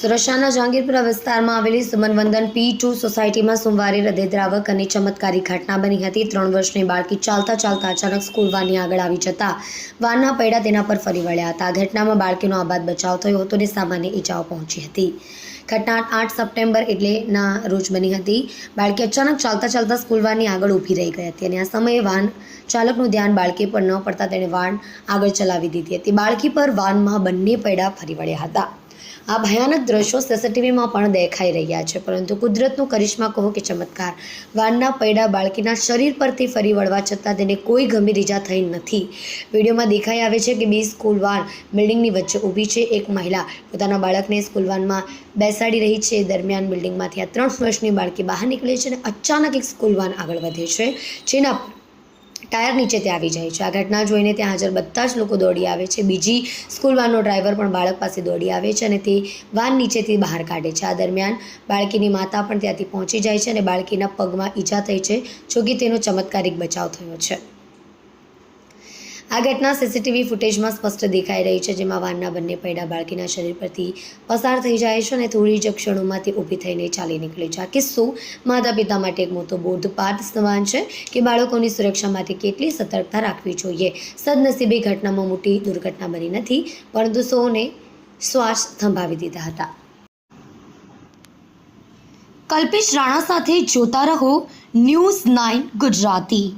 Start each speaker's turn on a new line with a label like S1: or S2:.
S1: સુરક્ષાના જહાંગીરપુરા વિસ્તારમાં આવેલી સુમનવંદન P2 સોસાયટીમાં સોમવારે હૃદયદ્રાવક અને ચમત્કારી ઘટના બની હતી। 3 વર્ષની બાળકી ચાલતા ચાલતા અચાનક સ્કૂલ વાનની આગળ આવી જતા વાનના પૈડા તેના પર ફરી વળ્યા હતા। આ ઘટનામાં બાળકીનો આબાદ બચાવ થયો હતો અને સામાન્ય ઈજાઓ પહોંચી હતી। ઘટના 8 સપ્ટેમ્બર એટલેના રોજ બની હતી। બાળકી અચાનક ચાલતા ચાલતા સ્કૂલ વાનની આગળ ઊભી રહી ગઈ હતી અને આ સમયે વાન ચાલકનું ધ્યાન બાળકી પર ન પડતા તેણે વાન આગળ ચલાવી દીધી હતી। બાળકી પર વાનમાં બંને પૈડા ફરી વળ્યા હતા। આ ભયાનક દ્રશ્યો સીસીટીવીમાં પણ દેખાઈ રહ્યા છે, પરંતુ કુદરતનો કરિશ્મા કહો કે ચમત્કાર, વાનના પૈડા બાળકીના શરીર પરથી ફરી વળવા છતાં તેને કોઈ ગંભીર ઈજા થઈ નથી। વિડીયોમાં દેખાઈ આવે છે કે બે સ્કૂલ વાન બિલ્ડિંગની વચ્ચે ઊભી છે। એક મહિલા પોતાના બાળકને સ્કૂલ વાનમાં બેસાડી રહી છે। દરમિયાન બિલ્ડિંગમાંથી આ 3 વર્ષની બાળકી બહાર નીકળે છે અને અચાનક એક સ્કૂલ વાન આગળ વધે છે, જેના પર ટાયર નીચે તે આવી જાય છે। આ ઘટના જોઈને ત્યાં હાજર બધા જ લોકો દોડી આવે છે। બીજી સ્કૂલ વાનનો ડ્રાઈવર પણ બાળક પાસે દોડી આવે છે અને તે વાન નીચેથી બહાર કાઢે છે। આ દરમિયાન બાળકીની માતા પણ ત્યાંથી પહોંચી જાય છે અને બાળકીના પગમાં ઈજા થઈ છે, જોકે તેનો ચમત્કારિક બચાવ થયો છે। આ ઘટના સીસીટીવી ફૂટેજમાં સ્પષ્ટ દેખાઈ રહી છે, જેમાં વાનના બંને પૈડા બાળકીના શરીર પરથી પસાર થઈ જાય છે અને થોડી જ ક્ષણોમાં તે ઊભી થઈને ચાલી નીકળે છે। આ કિસ્સો માતા પિતા માટે એક મોટો બોધપાઠ સમાન છે કે બાળકોની સુરક્ષા માટે કેટલી સતર્કતા રાખવી જોઈએ। સદનસીબે ઘટનામાં મોટી દુર્ઘટના બની નથી, પરંતુ સૌને શ્વાસ થંભાવી દીધા હતા। કલ્પેશ રાણા સાથે જોતા રહો News 9 ગુજરાતી।